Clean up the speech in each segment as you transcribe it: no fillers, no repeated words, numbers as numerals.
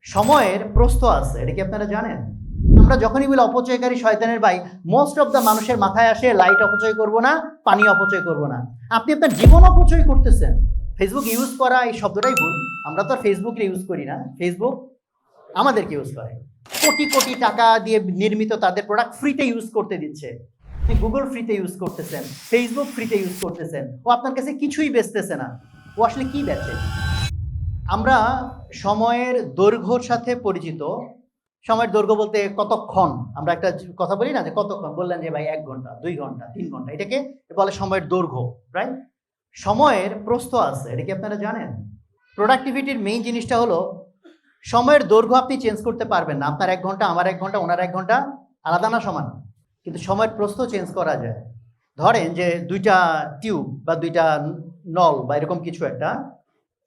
সময়ের প্রস্থ আছে, এটা কি আপনারা জানেন? আমরা যখনই বলি অপচয়কারী শয়তানের ভাই, মোস্ট অফ দ্য মানুষের মাথায় আসে লাইট অপচয় করব না, পানি অপচয় করব না। আপনি আপনার জীবন অপচয় করতেছেন। ফেসবুক ইউজ করা এই শব্দটাই ভুল। আমরা তো আর ফেসবুক ইউজ করি না, ফেসবুক আমাদেরকে ইউজ করে। কোটি কোটি টাকা দিয়ে নির্মিত তাদের প্রোডাক্ট ফ্রিতে ইউজ করতে দিচ্ছে। আপনি গুগল ফ্রিতে ইউজ করতেছেন, ফেসবুক ফ্রিতে ইউজ করতেছেন, ও আপনার কাছে কিছুই বেচতেছে না। ও আসলে কি বেচে? আমরা সময়ের দৈর্ঘ্যর সাথে পরিচিত। সময়ের দৈর্ঘ্য বলতে কতক্ষণ, আমরা একটা কথা বলি না যে কতক্ষণ, বললেন যে ভাই 1 ঘন্টা 2 ঘন্টা 3 ঘন্টা, এটাকে বলে সময়ের দৈর্ঘ্য, রাইট? সময়ের প্রস্থ আছে, এটা কি আপনারা জানেন? প্রোডাক্টিভিটির মেইন জিনিসটা হলো সময়ের দৈর্ঘ্য আপনি চেঞ্জ করতে পারবেন না। আপনার 1 ঘন্টা, আমার 1 ঘন্টা, ওনার 1 ঘন্টা আলাদা না সমান, কিন্তু সময়ের প্রস্থ চেঞ্জ করা যায়। ধরেন যে 2টা টিউব বা 2টা নল বা এরকম কিছু একটা,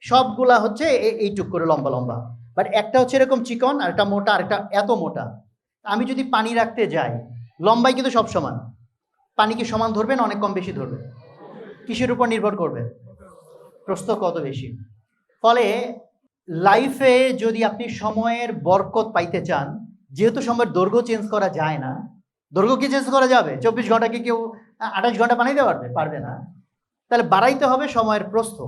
সবগুলা হচ্ছে এইটুক করে লম্বা লম্বা, বাট একটা হচ্ছে এরকম চিকন, আর একটা মোটা, আর একটা এত মোটা। আমি যদি পানি রাখতে যাই, লম্বাই কিন্তু সব সমান, পানি কি সমান ধরবে না অনেক কম বেশি ধরবে? কিসের উপর নির্ভর করবে? প্রস্থ কত বেশি। ফলে লাইফে যদি আপনি সময়ের বরকত পাইতে চান, যেহেতু সময়ের দৈর্ঘ্য চেঞ্জ করা যায় না, দৈর্ঘ্য কি চেঞ্জ করা যাবে? 24 ঘন্টাকে কেউ 28 ঘন্টা বানাইতে পারবে? পারবে না। তাহলে বাড়াইতে হবে সময়ের প্রস্থ।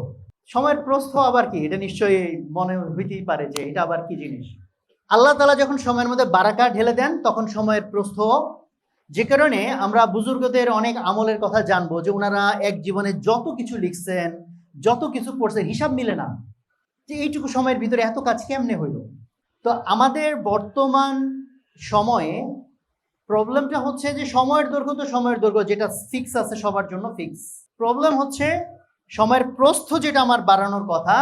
সময়ের প্রস্থ আবার কি? এটা নিশ্চয়ই মনে হইতেই পারে যে এটা আবার কি জিনিস। আল্লাহ তাআলা যখন সময়ের মধ্যে বারাকা ঢেলে দেন, তখন সময়ের প্রস্থ, যে কারণে আমরা বুজুর্গদের অনেক আমলের কথা জানবো যে ওনারা এক জীবনে যত কিছু লিখছেন, যত কিছু পড়ছেন, হিসাব মিলে না যে এইটুকু সময়ের ভিতরে এত কাজ কেমনে হইল। তো আমাদের বর্তমান সময়ে প্রবলেমটা হচ্ছে যে সময়ের দৈর্ঘ্য তো সময়ের দৈর্ঘ্য, যেটা ফিক্স আছে সবার জন্য ফিক্স। প্রবলেম হচ্ছে সময়ের প্রস্থ যেটা আমার বাড়ানোর কথা,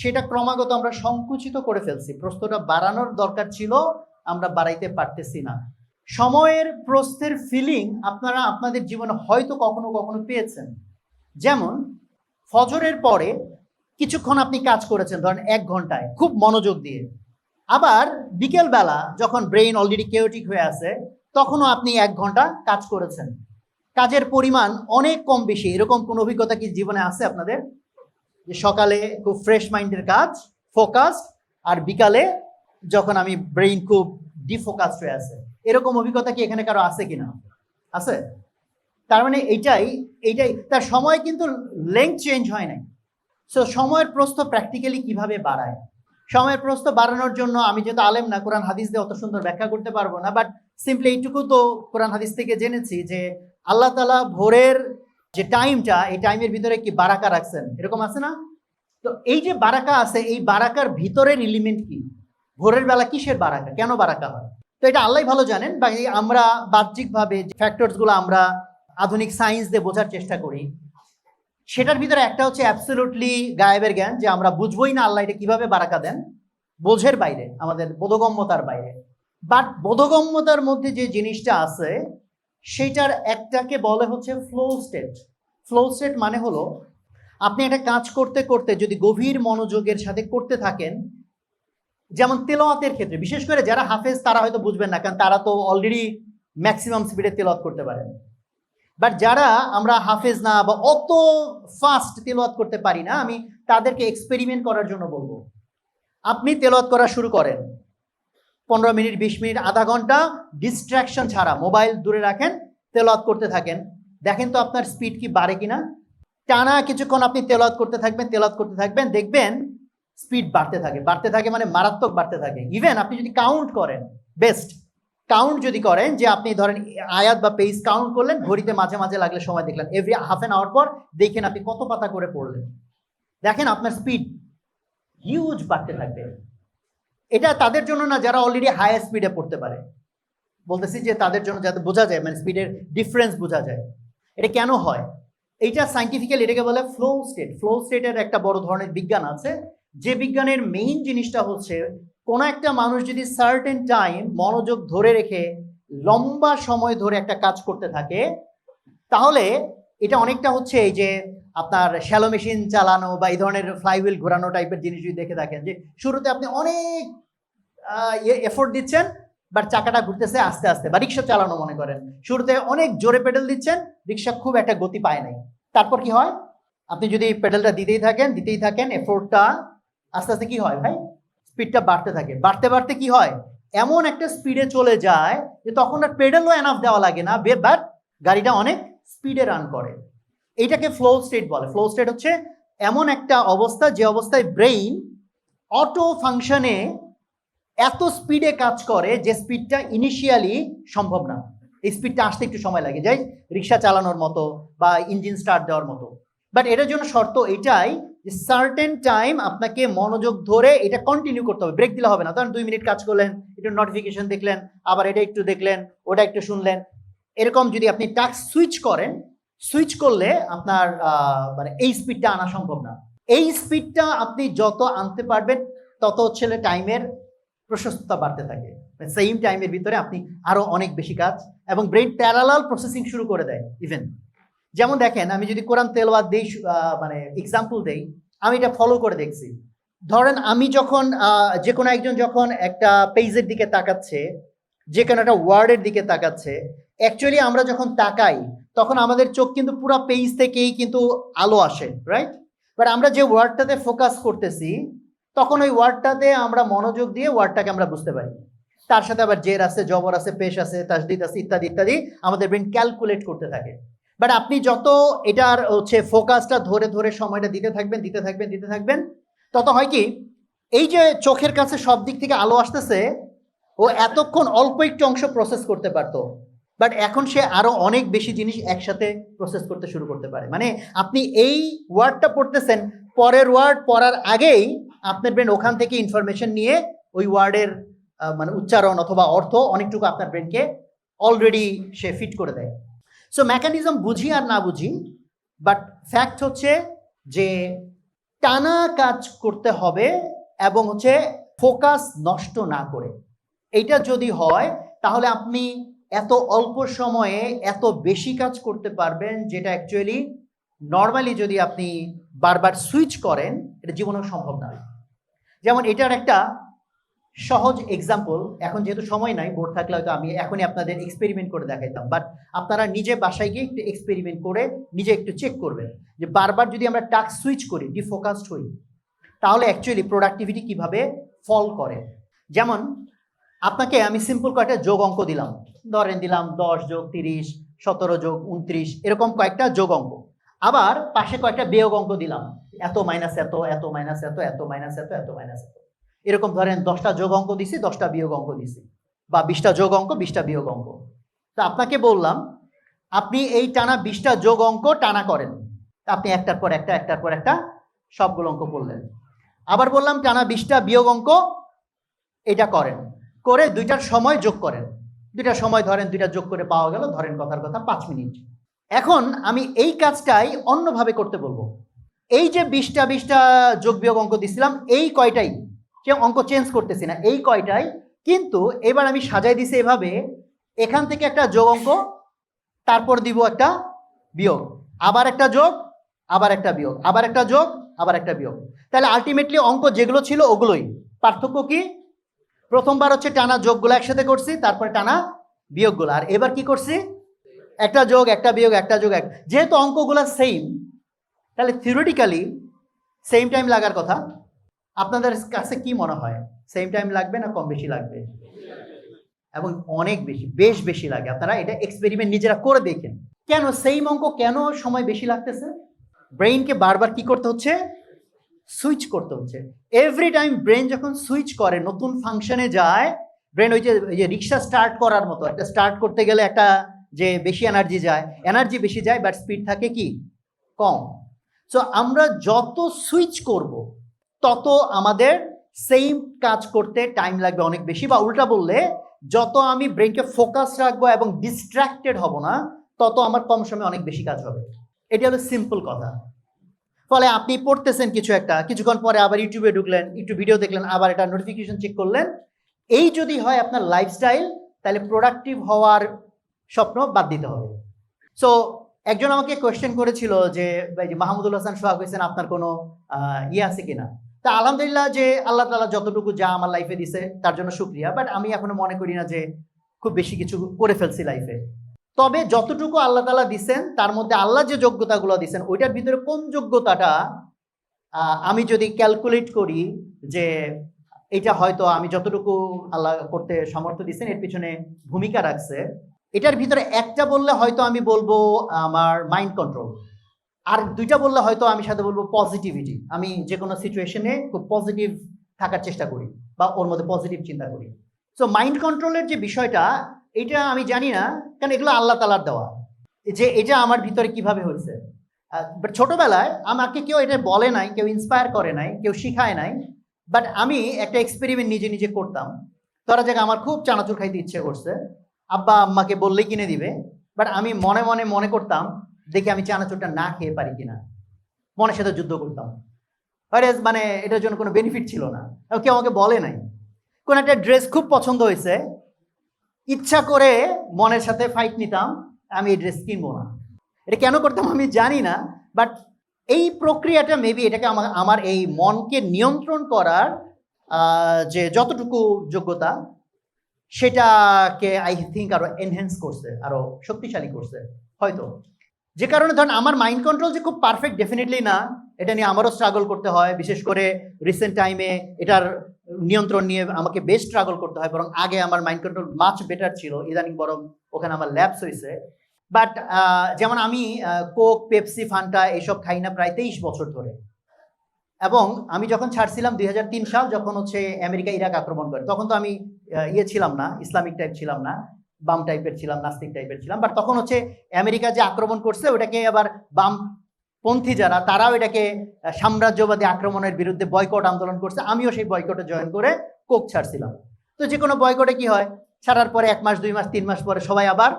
সেটা ক্রমাগত আমরা সংকুচিত করে ফেলছি। প্রস্থটা বাড়ানোর দরকার ছিল, আমরা বাড়াইতে পারতেছি না। সময়ের প্রস্থের ফিলিং আপনারা আপনাদের জীবনে হয়তো কখনো কখনো পেয়েছেন। যেমন ফজরের পরে কিছুক্ষণ আপনি কাজ করেছেন, ধরেন 1 ঘন্টায় খুব মনোযোগ দিয়ে। আবার বিকেলবেলা যখন ব্রেইন অলরেডি কেওটিক হয়ে আছে, তখনও আপনি 1 ঘন্টা কাজ করেছেন। কাজের পরিমাণ অনেক কম বেশি, এরকম কোন অভিজ্ঞতা কি জীবনে আছে আপনাদের? যে সকালে খুব ফ্রেশ মাইন্ডের কাজ, ফোকাসড, আর বিকালে যখন আমি ব্রেইন খুব ডিফোকাসড হয়ে আছে, এরকম অভিজ্ঞতা কি এখানে কারো আছে কিনা? আছে? তার মানে এইটাই তার সময় কিন্তু লেংথ চেঞ্জ হয় নাই। সো সময়ের প্রস্থ প্র্যাকটিক্যালি কিভাবে বাড়ায়? সময়ের প্রস্থ বাড়ানোর জন্য আমি যেহেতু আলেম না, কোরআন হাদিস দিয়ে অত সুন্দর ব্যাখ্যা করতে পারবো না, বাট সিম্পলি এইটুকু তো কোরআন হাদিস থেকে জেনেছি যে আল্লাহ তাআলা ভোরের যে টাইমটা, এই টাইমের ভিতরে কি বারাকা রাখছেন, এরকম আছে না? তো এই যে বারাকা আছে, এই বারাকার ভিতরের এলিমেন্ট কি? ভোরের বেলা কিসের বারাকা, কেন বারাকা হয়? তো এটা আল্লাহ ভালো জানেন। বা আমরা বাহ্যিকভাবে যে ফ্যাক্টরসগুলো আমরা আধুনিক সায়েন্স দিয়ে বোঝার চেষ্টা করি, সেটার ভিতরে একটা হচ্ছে অ্যাবসলিউটলি গায়েবের জ্ঞান, যে আমরা বুঝবোই না আল্লাহ এটা কিভাবে বারাকা দেন, বোঝের বাইরে, আমাদের বোধগম্যতার বাইরে। বাট বোধগম্যতার মধ্যে যে জিনিসটা আছে, সেইটার একটাকে বলে হচ্ছে ফ্লো স্টেট। ফ্লো স্টেট মানে হলো আপনি একটা কাজ করতে করতে যদি গভীর মনোযোগের সাথে করতে থাকেন, যেমন তেলাওয়াতের ক্ষেত্রে, বিশেষ করে যারা হাফেজ তারা হয়তো বুঝবেন না, কারণ তারা তো অলরেডি ম্যাক্সিমাম স্পিডে তেলাওয়াত করতে পারেন। বাট যারা আমরা হাফেজ না বা অত ফাস্ট তেলাওয়াত করতে পারি না, আমি তাদেরকে এক্সপেরিমেন্ট করার জন্য বলবো। আপনি তেলাওয়াত করা শুরু করেন, 15 মিনিট, 20 মিনিট, আধা ঘন্টা ডিস্ট্রাকশন ছাড়া, মোবাইল দূরে রাখেন, তেলাওয়াত করতে থাকেন। দেখেন তো আপনার স্পিড কি বাড়ে কিনা। টানা কিছুক্ষণ আপনি তেলাওয়াত করতে থাকবেন, দেখবেন স্পিড বাড়তে থাকে, মানে মারাত্মক বাড়তে থাকে। ইভেন আপনি যদি কাউন্ট করেন, বেস্ট কাউন্ট যদি করেন, যে আপনি ধরেন আয়াত বা পেজ কাউন্ট করলেন, ঘড়িতে মাঝে মাঝে লাগলে সময় দেখলেন, এভরি হাফ অ্যান আওয়ার পর দেখেন আপনি কত পাতা করে পড়লেন, দেখেন আপনার স্পিড হিউজ বাড়তে থাকবে। এটা তাদের জন্য না যারা অলরেডি হাই স্পিডে পড়তে পারে, বলতেছি যে তাদের জন্য, যাতে বোঝা যায়, মানে স্পিডের ডিফারেন্স বোঝা যায়। এটা কেন হয়? এইটা সাইন্টিফিক্যালি এটাকে বলে ফ্লো স্টেট। ফ্লো স্টেটের একটা বড় ধরনের বিজ্ঞান আছে, যে বিজ্ঞানের মেইন জিনিসটা হচ্ছে কোনো একটা মানুষ যদি সার্টেন টাইম মনোযোগ ধরে রেখে লম্বা সময় ধরে একটা কাজ করতে থাকে, তাহলে এটা অনেকটা হচ্ছে এই যে আপনার শ্যালো মেশিন চালানো বা এই ধরনের ফ্লাইহুইল ঘোরানো টাইপের জিনিস যদি দেখে থাকেন, যে শুরুতে আপনি অনেক এফোর্ট দিচ্ছেন, বাট চাকাটা ঘুরতেছে আস্তে আস্তে। বা রিক্সা চালানো মনে করেন, শুরুতে অনেক জোরে পেডেল দিচ্ছেন, রিক্সা খুব একটা গতি পায় নাই। তারপর কি হয়? আপনি যদি পেডেলটা দিতেই থাকেন, এফোর্টটা আস্তে আস্তে কি হয় ভাই? স্পিডটা বাড়তে থাকে, বাড়তে বাড়তে কি হয়, এমন একটা স্পিডে চলে যায় যে তখন আর পেডালও এনাফ দেওয়া লাগে না, বাট গাড়িটা অনেক স্পিডে রান করে। এইটাকে ফ্লো স্টেট বলে। ফ্লো স্টেট হচ্ছে এমন একটা অবস্থা যে অবস্থায় ব্রেইন অটো ফাংশনে এত স্পিডে কাজ করে যে স্পিডটা ইনিশিয়ালি সম্ভব না। এই স্পিডটা আসতে একটু সময় লাগে, যাই রিক্সা চালানোর মতো বা ইঞ্জিন স্টার্ট দেওয়ার মতো। বাট এটার জন্য শর্ত এটাই যে সার্টেন টাইম আপনাকে মনোযোগ ধরে এটা কন্টিনিউ করতে হবে, ব্রেক দিলে হবে না। ধরেন 2 মিনিট কাজ করলেন, একটু নোটিফিকেশন দেখলেন, আবার এটা একটু দেখলেন, ওটা একটু শুনলেন, এরকম যদি আপনি টাস্ক সুইচ করেন, সুইচ করলে আপনার মানে এই স্পিডটা আনা সম্ভব না। এই স্পিডটা আপনি যত আনতে পারবেন তত হচ্ছে টাইমের প্রশস্ততা বাড়তে থাকে, সেম টাইমের ভিতরে আপনি আরো অনেক বেশি কাজ, এবং ব্রেইন প্যারালাল প্রসেসিং শুরু করে দেয় ইভেন। যেমন দেখেন, আমি যদি কোরআন তেলাওয়াত দেই, মানে এক্সাম্পল দেই, আমি এটা ফলো করে দেখছি। ধরেন আমি যখন যে কোনো একজন যখন একটা পেজের দিকে তাকাচ্ছে, যে কোনো একটা ওয়ার্ডের দিকে তাকাচ্ছে, অ্যাকচুয়ালি আমরা যখন তাকাই তখন আমাদের চোখ কিন্তু পুরো পেজ থেকেই কিন্তু আলো আসে, রাইট? বাট আমরা যে ওয়ার্ডটাতে ফোকাস করতেছি তখন ওই ওয়ার্ডটাতে আমরা মনোযোগ দিয়ে ওয়ার্ডটাকে আমরা বুঝতে পারি। তার সাথে আবার জের আছে, জবর আছে, পেশ আছে, তাসদিদ আছে, ইত্যাদি ইত্যাদি আমাদের ব্রেন ক্যালকুলেট করতে থাকে। বাট আপনি যত এটার হচ্ছে ফোকাসটা ধরে ধরে সময়টা দিতে থাকবেন দিতে থাকবেন দিতে থাকবেন, তত হয় কি, এই যে চোখের কাছে সব দিক থেকে আলো আসতেছে, ও এতক্ষণ অল্প একটু অংশ প্রসেস করতে পারতো, বাট এখন সে আরো অনেক বেশি জিনিস একসাথে প্রসেস করতে শুরু করতে পারে। মানে আপনি এই ওয়ার্ডটা পড়তেছেন, পরের ওয়ার্ড পড়ার আগেই আপনার ব্রেন ওখান থেকে ইনফরমেশন নিয়ে ওই ওয়ার্ডের মানে উচ্চারণ অথবা অর্থ অনেকটুকু আপনার ব্রেনকে অলরেডি সে ফিট করে দেয়। সো মেকানিজম বুঝি আর না বুঝি, বাট ফ্যাক্ট হচ্ছে যে টানা কাজ করতে হবে এবং হচ্ছে ফোকাস নষ্ট না করে। এইটা যদি হয় তাহলে আপনি এত অল্প সময়ে এত বেশি কাজ করতে পারবেন, যেটা অ্যাকচুয়ালি নর্মালি যদি আপনি বারবার সুইচ করেন এটা জীবনেও সম্ভব না। যেমন এটার একটা সহজ এক্সাম্পল, এখন যেহেতু সময় নাই, বোর্ড থাকলে হয়তো আমি এখনই আপনাদের এক্সপেরিমেন্ট করে দেখাইতাম, বাট আপনারা নিজে বাসায় গিয়ে একটু এক্সপেরিমেন্ট করে নিজে একটু চেক করবেন যে বারবার যদি আমরা টাস্ক সুইচ করি, ডিফোকাসড হই, তাহলে অ্যাকচুয়ালি প্রোডাক্টিভিটি কিভাবে ফল করে। যেমন আপনাকে আমি সিম্পল কয়েকটা যোগ অঙ্ক দিলাম, ধরেন দিলাম 10 যোগ 30, 17 যোগ 29, এরকম কয়েকটা যোগ অঙ্ক। আবার পাশে কয়েকটা বিয়োগ অঙ্ক দিলাম, এত মাইনাস এত, এত মাইনাস এত, এত মাইনাস এত, এত মাইনাস এত, এরকম ধরেন 10টা যোগ অঙ্ক দিছি, 10টা বিয়োগ অঙ্ক দিছি, বা 20টা যোগ অঙ্ক, 20টা বিয়োগ অঙ্ক। তো আপনাকে বললাম আপনি এই টানা 20টা যোগ অঙ্ক টানা করেন, আপনি একটার পর একটা একটার পর একটা সবগুলো অঙ্ক করলেন। আবার বললাম টানা 20টা বিয়োগ অঙ্ক এটা করেন, করে 2টার সময় যোগ করেন, 2টার সময় ধরেন 2টা যোগ করে পাওয়া গেল ধরেন কথার কথা 5 মিনিট। এখন আমি এই কাজটাই অন্যভাবে করতে বলবো। এই যে 20টা যোগ বিয়োগ অঙ্ক দিছিলাম, এই কয়টাই, সে অঙ্ক চেঞ্জ করতেছি না, এই কয়টাই, কিন্তু এবার আমি সাজাই দিছি এভাবে, এখান থেকে একটা যোগ অঙ্ক, তারপর দিব একটা বিয়োগ, আবার একটা যোগ, আবার একটা বিয়োগ, আবার একটা যোগ, আবার একটা বিয়োগ। তাহলে আলটিমেটলি অঙ্ক যেগুলো ছিল ওগুলোই। পার্থক্য কি, প্রথমবার হচ্ছে টানা যোগগুলো একসাথে করছি, তারপরে টানা বিয়োগগুলো, আর এবার কি করছি, একটা যোগ একটা বিয়োগ একটা যোগ এক। যেহেতু অঙ্কগুলো সেম, তাহলে থিওরিটিক্যালি সেম টাইম লাগার কথা। আপনাদের কাছে কি মনে হয়, সেম টাইম লাগবে না কম বেশি লাগবে? এবং অনেক বেশি, বেশ বেশি লাগে। আপনারা এটা এক্সপেরিমেন্ট নিজেরা করে দেখেন, কেন সেম অঙ্ক কেন সময় বেশি লাগতেছে। ব্রেইনকে বারবার কি করতে হচ্ছে, সুইচ করতে হচ্ছে। এভরি টাইম ব্রেন যখন সুইচ করে, নতুন ফাংশনে যায়, ব্রেন ওই যে রিক্সা স্টার্ট করার মতো, একটা স্টার্ট করতে গেলে একটা যে বেশি এনার্জি যায়, এনার্জি বেশি যায়, বাট স্পিড থাকে কি কম। সো আমরা যত সুইচ করব তত আমাদের সেম কাজ করতে টাইম লাগবে অনেক বেশি, বা উল্টা বললে যত আমি ব্রেনকে ফোকাস রাখবো এবং ডিস্ট্রাক্টেড হব না, তত আমার কম সময়ে অনেক বেশি কাজ হবে। এটা হলো সিম্পল কথা। ফলে আপনি পড়তেছেন কিছু একটা, কিছুক্ষণ পরে আবার ইউটিউবে ঢুকলেন, একটু ভিডিও দেখলেন, আবার এটা নোটিফিকেশন চেক করলেন। এই যদি হয় আপনার লাইফস্টাইল, তাহলে প্রোডাক্টিভ হওয়ার স্বপ্ন বাদ দিতে হবে। সো একজন আমাকে কোয়েশ্চেন করেছিল যে মাহমুদুল হাসান সোহাগ হোসেন, আপনার কোনো ইয়ে আছে কিনা? তা আলহামদুলিল্লাহ, যে আল্লাহ তাআলা যতটুকু যা আমার লাইফে দিছে তার জন্য শুকরিয়া, বাট আমি এখনো মনে করি না যে খুব বেশি কিছু করে ফেলছি লাইফে। তবে যতটুকু আল্লাহ তাআলা দিছেন তার মধ্যে আল্লাহ যে যোগ্যতাগুলো দিছেন ওইটার ভিতরে কোন যোগ্যতাটা আমি যদি ক্যালকুলেট করি যে এটা হয়তো আমি যতটুকু আল্লাহ করতে সামর্থ্য দিচ্ছেন এর পিছনে ভূমিকা রাখছে। এটার ভিতরে একটা বললে হয়তো আমি বলবো আমার মাইন্ড কন্ট্রোল, আর দুইটা বললে হয়তো আমি সাথে বলবো পজিটিভিটি। আমি যে কোনো সিচুয়েশনে খুব পজিটিভ থাকার চেষ্টা করি বা ওর মধ্যে পজিটিভ চিন্তা করি। সো মাইন্ড কন্ট্রোলের যে বিষয়টা, এটা আমি জানি না, কারণ এগুলো আল্লাহ তাআলার দেওয়া, যে এটা আমার ভিতরে কিভাবে হয়েছে। বাট ছোটবেলায় আমাকে কেউ এটা বলে নাই, কেউ ইন্সপায়ার করে নাই, কেউ শিখায় নাই, বাট আমি একটা এক্সপেরিমেন্ট নিজে নিজে করতাম। ধরা যাক আমার খুব চানাচুর খাইতে ইচ্ছে করছে, আব্বা আম্মাকে বললেই কিনে দিবে, বাট আমি মনে মনে মনে করতাম দেখি আমি চানাচুরটা না খেয়ে পারি কিনা, মনের সাথে যুদ্ধ করতাম। মানে এটার জন্য কোনো বেনিফিট ছিল না, কেউ আমাকে বলে নাই। কোন একটা ড্রেস খুব পছন্দ হয়েছে, ইচ্ছা করে মনের সাথে ফাইট নিতাম, আমি এই ড্রেস কিনবো না। এটা কেন করতাম আমি জানি না, বাট এই প্রক্রিয়াটা মেবি এটাকে আমার এই মনকে নিয়ন্ত্রণ করার যে যতটুকু যোগ্যতা, সেটাকে আই থিঙ্ক আরো এনহ্যান্স করছে, আরো শক্তিশালী করছে হয়তো। যে কারণে ধরেন আমার মাইন্ড কন্ট্রোল যে খুব পারফেক্ট ডেফিনেটলি না, এটা নিয়ে আমারও স্ট্রাগল করতে হয়। বিশেষ করে রিসেন্ট টাইমে এটার নিয়ন্ত্রণ নিয়ে আমাকে বেশ স্ট্রাগল করতে হয়, বরং আগে আমার মাইন্ড কন্ট্রোল মাচ বেটার ছিল, ইদানিং বরং ওখানে আমার ল্যাপস হয়েছে। বাট যেমন আমি কোক, পেপসি, ফান্টা এসব খাই না প্রায় 23 বছর ধরে। এবং আমি যখন ছাড়ছিলাম 2003 সাল, যখন হচ্ছে আমেরিকা ইরাক আক্রমণ করে, তখন তো আমি ছিলাম না, ইসলামিক টাইপ ছিলাম না, বাম টাইপের ছিলাম, নাস্তিক টাইপের ছিলাম। বাট তখন হচ্ছে আমেরিকা যে আক্রমণ করছে ওটাকে আবার বামপন্থী যারা, তারাও এটাকে সাম্রাজ্যবাদী আক্রমণের বিরুদ্ধে বয়কট আন্দোলন করছে। আমিও সেই বয়কটে জয়েন করে কোক ছাড়ছিলাম। তো যে কোনো বয়কটে কি হয়, ছাড়ার পরে 1 মাস, 2 মাস, 3 মাস পরে সবাই আবার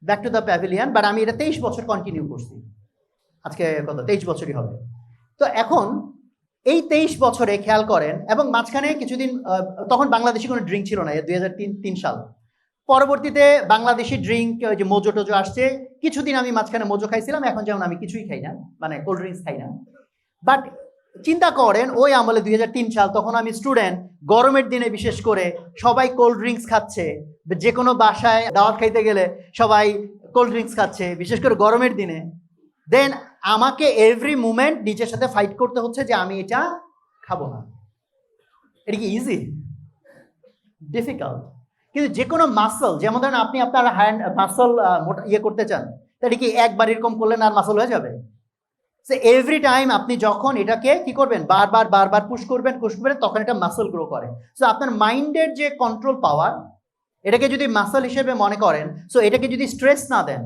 back to the pavilion. But আমি এটা 23 বছর কন্টিনিউ করছি, আজকে কত 23 বছরই হবে। তো এখন এই 23 বছরে খেয়াল করেন, এবং মাঝখানে কিছুদিন তখন বাংলাদেশি কোনো ড্রিঙ্ক ছিল না, 2003 সাল। পরবর্তীতে বাংলাদেশি ড্রিঙ্ক যে মোজো টোজো আসছে, কিছুদিন আমি মাঝখানে মোজো খাইছিলাম, এখন যেমন আমি কিছুই খাই না, মানে কোল্ড ড্রিঙ্কস খাই না। বাট চিন্তা করেন ওই আমলে 2003 সাল, তখন আমি স্টুডেন্ট, গরমের দিনে বিশেষ করে সবাই কোল্ড ড্রিঙ্কস খাচ্ছে, যে কোনো বাসায় দাওয়াত খাইতে গেলে সবাই কোল্ড ড্রিঙ্কস খাচ্ছে, বিশেষ করে গরমের দিনে। দেন আমাকে এভরি মুমেন্ট নিজের সাথে ফাইট করতে হচ্ছে যে আমি এটা খাবো না। এটা কি ইজি? ডিফিকাল্ট। কিন্তু যে কোনো মাসল, যেমন ধরেন আপনি আপনার হ্যান্ড মাসল করতে চান, তাহলে কি একবার এরকম করলেন আর মাসল হয়ে যাবে? সো এভরি টাইম আপনি যখন এটাকে কি করবেন, বারবার বারবার পুশ করবেন, তখন এটা মাসল গ্রো করে। সো আপনার মাইন্ডের যে কন্ট্রোল পাওয়ার, এটাকে যদি মাসল হিসেবে মনে করেন, সো এটাকে যদি স্ট্রেস না দেন,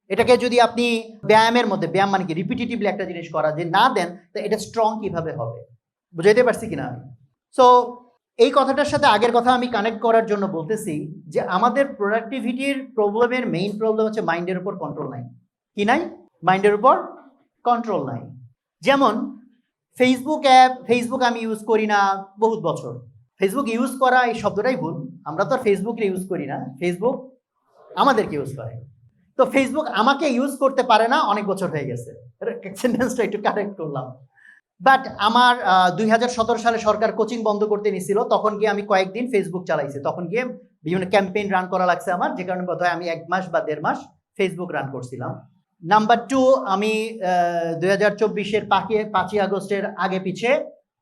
এটাকে যদি আপনি ব্যায়ামের মধ্যে, ব্যায়াম মানে কি রিপিটেটিভলি একটা জিনিস করা, যে না দেন, তো এটা স্ট্রং কিভাবে হবে? বুঝাইতে পারছি কিনা আমি? সো এই কথাটার সাথে আগের কথা আমি কানেক্ট করার জন্য বলতেছি যে আমাদের প্রোডাক্টিভিটির প্রবলেমের মেইন প্রবলেম হচ্ছে মাইন্ডের উপর কন্ট্রোল নাই। কি নাই? মাইন্ডের উপর কন্ট্রোল নাই। যেমন ফেসবুক আমি ইউজ করি না বহুত বছর। ফেসবুক ইউজ করা এই শব্দটাই ভুল, আমরা তো আর ফেসবুক ইউজ করি না, ফেসবুক আমাদেরকে ইউজ করে। তো ফেসবুক আমাকে ইউজ করতে পারে না অনেক বছর হয়ে গেছে, সেন্টেন্সটা একটু কারেক্ট করলাম। বাট আমার 2017 সালে সরকার কোচিং বন্ধ করতে নিছিল, তখন গিয়ে আমি কয়েকদিন ফেসবুক চালাইছি, তখন গিয়ে বিভিন্ন ক্যাম্পেইন রান করা লাগছে আমার, যে কারণে বোধহয় আমি 1 মাস বা 1.5 মাস ফেসবুক রান করছিলাম। নাম্বার 2, আমি 2024-এর 5ই আগস্টের আগে পিছে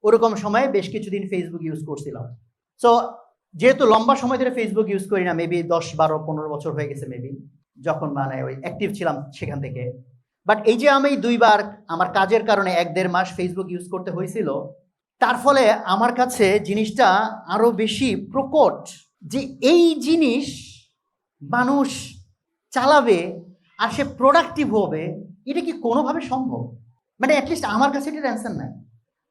ওরকম সময়ে বেশ কিছুদিন ফেসবুক ইউজ করছিলাম। সো যেহেতু লম্বা সময় ধরে ফেসবুক ইউজ করি না, মেবি 10, 12, 15 বছর হয়ে গেছে মেবি, যখন মানে ওই অ্যাক্টিভ ছিলাম সেখান থেকে। বাট এই যে আমি 2বার আমার কাজের কারণে 1-1.5 মাস ফেসবুক ইউজ করতে হয়েছিল, তার ফলে আমার কাছে জিনিসটা আরো বেশি প্রকট যে এই জিনিস মানুষ চালাবে আর সে প্রোডাক্টিভ হবে, এটা কি কোনোভাবে সম্ভব? মানে অ্যাটলিস্ট আমার কাছে এটার অ্যান্সার নাই।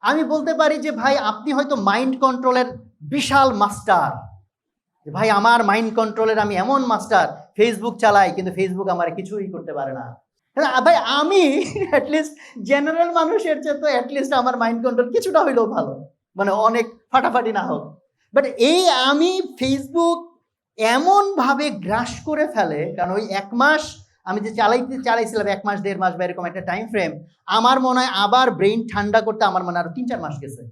আমি বলতে পারি যে ভাই আপনি হয়তো মাইন্ড কন্ট্রোলের বিশাল মাস্টার, ভাই আমার মাইন্ড কন্ট্রোলের আমি এমন মাস্টার, ফেসবুক চালাই কিন্তু ফেসবুক আমার কিছুই করতে পারে না। ভাই আমি অ্যাটলিস্ট জেনারেল মানুষের চেয়ে তো অ্যাটলিস্ট আমার মাইন্ড কন্ট্রোল কিছুটা হইলেও ভালো, মানে অনেক ফাটাফাটি না হোক। বাট এই আমি ফেসবুক এমনভাবে গ্রাস করে ফেলে, কারণ ওই 1 মাস আমি যে চালাইছিলাম 1 মাস, 1.5 মাস বা এরকম একটা টাইম ফ্রেম, আমার মনে হয় আবার ব্রেইন ঠান্ডা করতে আমার মনে হয় আরো 3-4 মাস গেছে।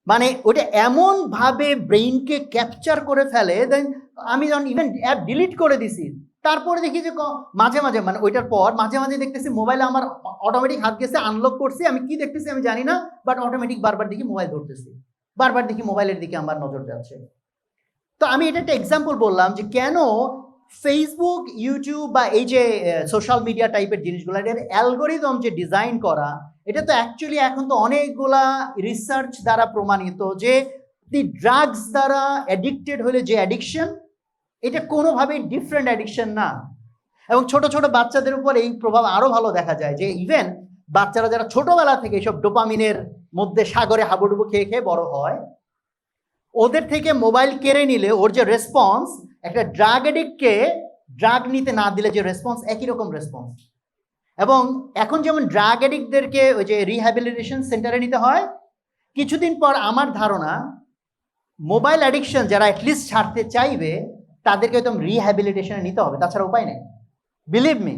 মানে ওটা এমনভাবে ব্রেইনকে ক্যাপচার করে ফেলে, দেন আমি যখন ইভেন অ্যাপ ডিলিট করে দিছি, তারপরে দেখি যে মাঝে মাঝে, মানে ওইটার পর মাঝে মাঝে দেখতেছি মোবাইলে আমার অটোমেটিক হাত গেছে, আনলক করছি, আমি কি দেখতেছি আমি জানি না, বাট অটোমেটিক বারবার দেখি মোবাইল ধরতেছি। বারবার দেখি মোবাইলের দিকে আমার নজর যাচ্ছে। তো আমি এটা একটা এক্সাম্পল বললাম যে কেন ফেসবুক, ইউটিউব বা এই যে সোশ্যাল মিডিয়া টাইপের জিনিসগুলো, এর অ্যালগোরিদম যে ডিজাইন করা, এটা তো অ্যাকচুয়ালি এখন তো অনেকগুলা রিসার্চ দ্বারা প্রমাণিত যে ড্রাগস দ্বারা অ্যাডিক্টেড হলে যে অ্যাডিকশন, এটা কোনোভাবেই ডিফারেন্ট অ্যাডিকশন না। এবং ছোট ছোট বাচ্চাদের উপর এই প্রভাব আরো ভালো দেখা যায়, যে ইভেন বাচ্চারা যারা ছোটবেলা থেকে এইসব ডোপামিনের মধ্যে সাগরে হাবুডুবু খেয়ে খেয়ে বড় হয়, ওদের থেকে মোবাইল কেড়ে নিলে ওর যে রেসপন্স, একটা ড্রাগ এডিক্টকে ড্রাগ নিতে না দিলে যে রেসপন্স, একই রকম রেসপন্স। এবং এখন যেমন ড্রাগ এডিক্টদেরকে ওই যে রিহ্যাবিলিটেশন সেন্টারে নিতে হয়, কিছুদিন পর আমার ধারণা মোবাইল অ্যাডিকশন যারা অ্যাটলিস্ট ছাড়তে চাইবে তাদেরকে একদম রিহ্যাবিলিটেশনে নিতে হবে, তাছাড়া উপায় নেই। বিলিভ মি,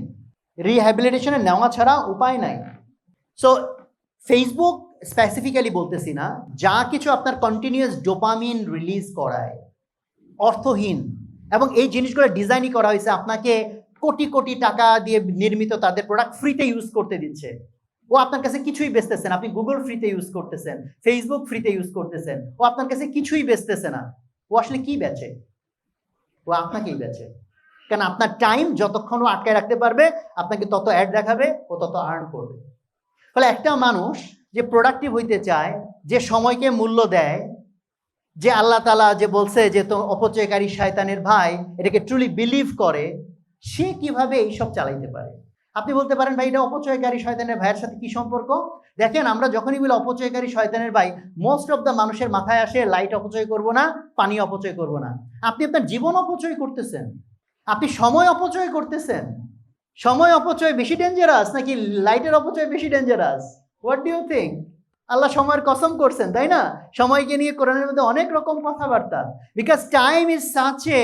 রিহ্যাবিলিটেশনে নেওয়া ছাড়া উপায় নাই। সো ফেসবুক স্পেসিফিক্যালি বলতেছি না, যা কিছু আপনার কন্টিনিউয়াস ডোপামিন রিলিজ করায়, অর্থহীন, এবং এই জিনিসগুলো ডিজাইনই করা হয়েছে আপনাকে কোটি কোটি টাকা দিয়ে নির্মিত তাদের প্রোডাক্ট ফ্রিতে ইউজ করতে দিচ্ছে। ও আপনার কাছে কিছুই বেচতেছেন, আপনি গুগল ফ্রিতে ইউজ করতেছেন, ফেসবুক ফ্রিতে ইউজ করতেছেন, ও আপনার কাছে কিছুই বেচতেছে না। ও আসলে কি বেচে? ও আপনাকেই বেচে। কারণ আপনার টাইম যতক্ষণ ও আটকায় রাখতে পারবে, আপনাকে তত অ্যাড দেখাবে, ও তত আর্ন করবে। ফলে একটা মানুষ যে প্রোডাক্টিভ হইতে চায়, যে সময়কে মূল্য দেয়, যে আল্লাহ তাআলা যে বলছে যে তো অপচয়কারী শয়তানের ভাই, এটাকে ট্রুলি বিলিভ করে, সে কিভাবে এইসব চালাইতে পারে? আপনি বলতে পারেন ভাই এটা অপচয়কারী শয়তানের ভাইয়ের সাথে কি সম্পর্ক? দেখেন, আমরা যখনই বলি অপচয়কারী শয়তানের ভাই, মোস্ট অফ দ্য মানুষের মাথায় আসে লাইট অপচয় করব না, পানি অপচয় করব না। আপনি আপনার জীবন অপচয় করতেছেন, আপনি সময় অপচয় করতেছেন। সময় অপচয় বেশি ডেঞ্জারাস নাকি লাইটের অপচয় বেশি dangerous? What do you think? আল্লাহ সময়ের কসম করছেন, তাই না? সময়কে নিয়ে কোরআনের মধ্যে অনেক রকম কথাবার্তা। Because time is such a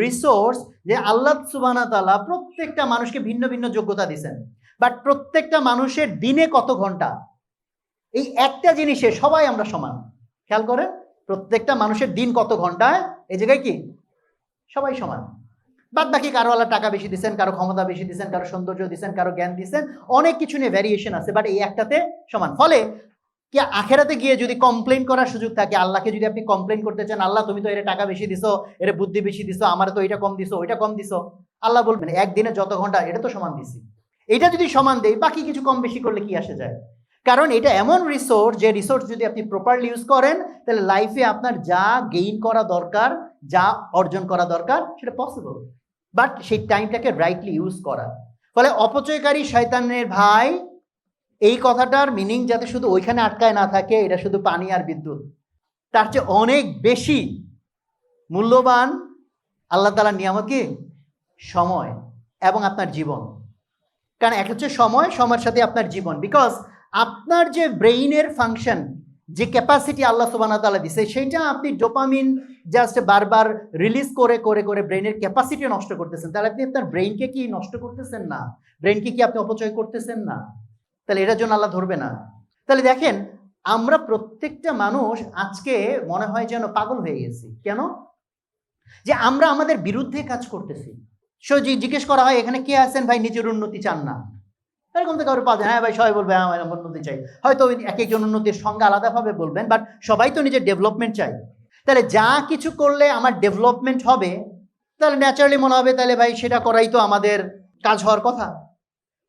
resource যে আল্লাহ সুবহানাহু ওয়া তাআলা প্রত্যেকটা মানুষকে ভিন্ন ভিন্ন যোগ্যতা দিয়েছেন, বাট প্রত্যেকটা মানুষের দিনে কত ঘন্টা, এই একটা জিনিসে সবাই আমরা সমান। খেয়াল করেন, প্রত্যেকটা মানুষের দিন কত ঘন্টায়, এই জায়গায় কি সবাই সমান। বাদ বাকি কারো আল্লাহ টাকা বেশি দিচ্ছেন, কারো ক্ষমতা বেশি দিচ্ছেন, কারো সৌন্দর্য দিচ্ছেন, কারো জ্ঞান দিচ্ছেন, অনেক কিছু নিয়ে ভ্যারিয়েশন আছে, বাট এই একটাতে সমান। ফলে কি আখেরাতে গিয়ে যদি কমপ্লেন করার সুযোগ থাকে, আল্লাহকে যদি আপনি কমপ্লেন করতে চান, আল্লাহ তুমি তো এর টাকা বেশি দিছো, এর বুদ্ধি বেশি দিছো, আমার তো এটা কম দিছো, ওইটা কম দিছো, আল্লাহ বলবেন একদিনে যত ঘন্টা এটা তো সমান দিছি। এটা যদি সমান দেই, বাকি কিছু কম বেশি করলে কি আসে যায়? কারণ এটা এমন রিসোর্স, যে রিসোর্স যদি আপনি প্রপারলি ইউজ করেন, তাহলে লাইফে আপনার যা গেইন করা দরকার, যা অর্জন করা দরকার, সেটা পসিবল। বাট সেই টাইমটাকে রাইটলি ইউজ করা। ফলে অপচয়কারী শয়তানের ভাই, এই কথাটার মিনিং যাতে শুধু ওইখানে আটকায় না থাকে, এটা শুধু পানি আর বিদ্যুৎ, তার চেয়ে অনেক বেশি মূল্যবান আল্লাহ তাআলার নিয়ামত কি? সময় এবং আপনার জীবন। কারণ এক হচ্ছে সময়, সময়ের সাথে আপনার জীবন। বিকজ আপনার যে ব্রেইনের ফাংশন, যে ক্যাপাসিটি আল্লাহ সুবহানাহু ওয়া তাআলা দিছে, সেইটা আপনি ডোপামিন জাস্ট বারবার রিলিজ করে করে করে ব্রেইনের ক্যাপাসিটি নষ্ট করতেছেন। তাহলে আপনি আপনার ব্রেইনকে কি নষ্ট করতেছেন না? ব্রেইনকে কি আপনি অপচয় করতেছেন না? তাহলে এটার জন্য আল্লাহ ধরবে না। তাহলে দেখেন, আমরা প্রত্যেকটা মানুষ আজকে মনে হয় যেন পাগল হয়ে গেছি। কেন? যে আমরা আমাদের বিরুদ্ধে কাজ করতেছি। জিজ্ঞেস করা হয় এখানে কে আছেন ভাই নিজের উন্নতি চান না? এরকম তো কারো পাওয়া যায়, হ্যাঁ ভাই সবাই বলবে হ্যাঁ আমার উন্নতি চাই। হয়তো এক একজন উন্নতির সংজ্ঞা আলাদাভাবে বলবেন, বাট সবাই তো নিজের ডেভেলপমেন্ট চাই। তাহলে যা কিছু করলে আমার ডেভেলপমেন্ট হবে, তাহলে ন্যাচারালি মনে হবে তাহলে ভাই সেটা করাই তো আমাদের কাজ হওয়ার কথা।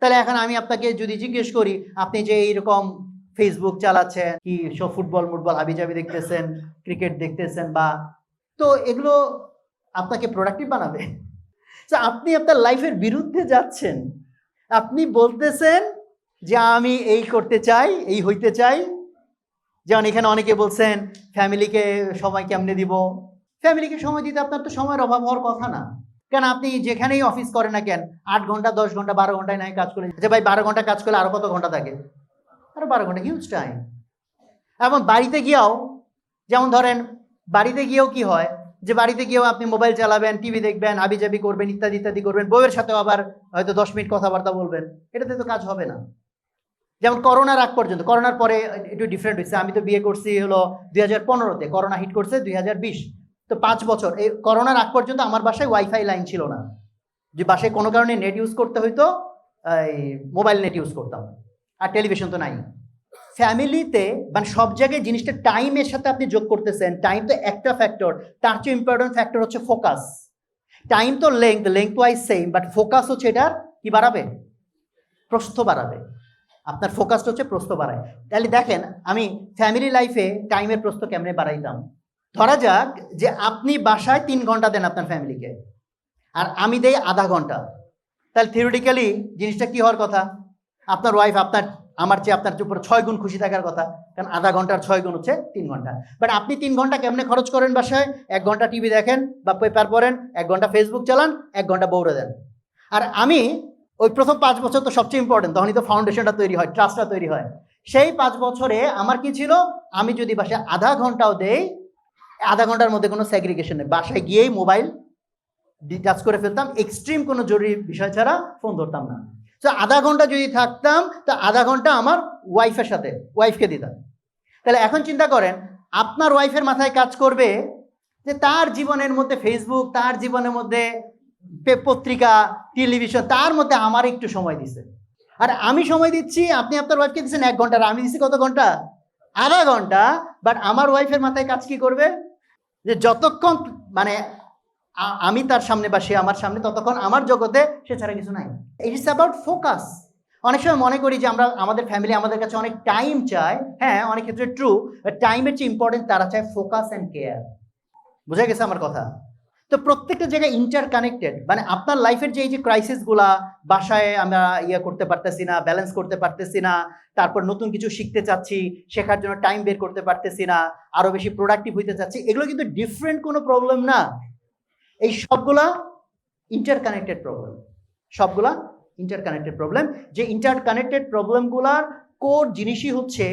তাহলে এখন আমি আপনাকে যদি জিজ্ঞেস করি, আপনি যে এইরকম ফেসবুক চালাচ্ছেন, কি সব ফুটবল হাবিজাবি দেখতেছেন, ক্রিকেট দেখতেছেন, বা তো এগুলো আপনাকে প্রোডাক্টিভ বানাবে? তো আপনি আপনার লাইফের বিরুদ্ধে যাচ্ছেন। আপনি বলতেছেন যে আমি এই করতে চাই, এই হইতে চাই। যেমন এখানে অনেকে বলছেন ফ্যামিলিকে সময় কেমনে দিব। ফ্যামিলিকে সময় দিতে আপনার তো সময়ের অভাব হওয়ার কথা না। কেন, আপনি যেখানেই অফিস করেন না কেন, 8 ঘন্টা 10 ঘন্টা 12 ঘন্টায় নাই কাজ করে, যে ভাই 12 ঘন্টা কাজ করলে আরো কত ঘন্টা থাকে? আরো 12 ঘন্টা, হিউজ টাইম। এবং বাড়িতে গিয়েও, যেমন ধরেন বাড়িতে গিয়েও কি হয়, যে বাড়িতে গিয়েও আপনি মোবাইল চালাবেন, টিভি দেখবেন, আবিজাবি করবেন, ইত্যাদি ইত্যাদি করবেন, বউয়ের সাথেও আবার হয়তো 10 মিনিট কথাবার্তা বলবেন। এটাতে তো কাজ হবে না। যেমন করোনার আগ পর্যন্ত, করোনার পরে একটু ডিফারেন্ট হয়েছে। আমি তো বিয়ে করছি হলো 2015-তে, করোনা হিট করছে 2020, তো 5 বছর। এই করোনার আগ পর্যন্ত আমার বাসায় ওয়াইফাই লাইন ছিল না। যে বাসায় কোনো কারণে নেট ইউজ করতে হইতো, এই মোবাইল নেট ইউজ করতাম, আর টেলিভিশন তো নাই। ফ্যামিলিতে মানে সব জায়গায় জিনিসটা টাইমের সাথে আপনি যোগ করতেছেন। টাইম তো একটা ফ্যাক্টর, তার চেয়ে ইম্পর্টেন্ট ফ্যাক্টর হচ্ছে ফোকাস। টাইম তো length wise same, but focus হচ্ছে এটার কি বাড়াবে, প্রস্থ বাড়াবে। আপনার ফোকাসটা হচ্ছে প্রস্থ বাড়ায়। তাহলে দেখেন আমি ফ্যামিলি লাইফে টাইমের প্রস্থ কেমনে বাড়াইতাম। ধরা যাক যে আপনি বাসায় 3 ঘন্টা দেন আপনার ফ্যামিলিকে, আর আমি দেই আধা ঘন্টা। তাহলে থিওরিটিক্যালি জিনিসটা কি হওয়ার কথা, আপনার ওয়াইফ আমার চেয়ে আপনার উপর 6 গুণ খুশি থাকার কথা, কারণ আধা ঘন্টার 6 গুণ হচ্ছে 3 ঘন্টা। বাট আপনি 3 ঘন্টা কেমনে খরচ করেন বাসায়, 1 ঘন্টা টিভি দেখেন বা পেপার পড়েন, 1 ঘন্টা ফেসবুক চালান, 1 ঘন্টা বউরে দেন। আর আমি ওই প্রথম 5 বছর তো সবচেয়ে ইম্পর্টেন্ট, তখনই তো ফাউন্ডেশনটা তৈরি হয়, ট্রাস্টটা তৈরি হয়। সেই 5 বছরে আমার কি ছিল, আমি যদি বাসায় আধা ঘন্টাও দেই, আধা ঘন্টার মধ্যে কোনো সেগ্রিগেশন নেই, বাসায় গিয়েই মোবাইল ডিটাচ করে ফেলতাম, এক্সট্রিম কোনো জরুরি বিষয় ছাড়া ফোন ধরতাম না। তো আধা ঘন্টা যদি থাকতাম, তো আধা ঘন্টা আমার ওয়াইফের সাথে, ওয়াইফকে দিতাম। তাহলে এখন চিন্তা করেন, আপনার ওয়াইফের মাথায় কাজ করবে যে তার জীবনের মধ্যে ফেসবুক, তার জীবনের মধ্যে পত্রিকা, টেলিভিশন, তার মধ্যে আমার একটু সময় দিছে। আর আমি সময় দিচ্ছি, আপনি আপনার ওয়াইফকে দিচ্ছেন 1 ঘন্টা, আর আমি দিচ্ছি কত ঘন্টা, আধা ঘন্টা। বাট আমার ওয়াইফের মাথায় কাজ কি করবে, যে যতক্ষণ মানে আমি তার সামনে বা সে আমার সামনে, ততক্ষণ আমার জগতে সে ছাড়া কিছু নাই। It is about focus. অনেক সময় মনে করি যে আমরা আমাদের ফ্যামিলি আমাদের কাছে অনেক টাইম চায়, হ্যাঁ অনেক ক্ষেত্রে ট্রু, বাট টাইমের চেয়ে ইম্পর্টেন্ট তারা চায় ফোকাস অ্যান্ড কেয়ার। বোঝা গেছে আমার কথা? তো প্রত্যেকটা জায়গায় ইন্টার কানেক্টেড। মানে আপনার লাইফের যে এই যে ক্রাইসিসগুলা, বাসায় আমরা করতে পারতেছি না, ব্যালেন্স করতে পারতেছি না, তারপর নতুন কিছু শিখতে চাচ্ছি, শেখার জন্য টাইম বের করতে পারতেছি না, আরো বেশি প্রোডাক্টিভ হইতে চাচ্ছি, এগুলো কিন্তু ডিফারেন্ট কোনো প্রবলেম না। এই সবগুলা ইন্টারকানেক্টেড প্রবলেম, সবগুলা ইন্টারকানেক্টেড প্রবলেম। যে ইন্টারকানেক্টেড প্রবলেমগুলার কোর জিনিসই হচ্ছে,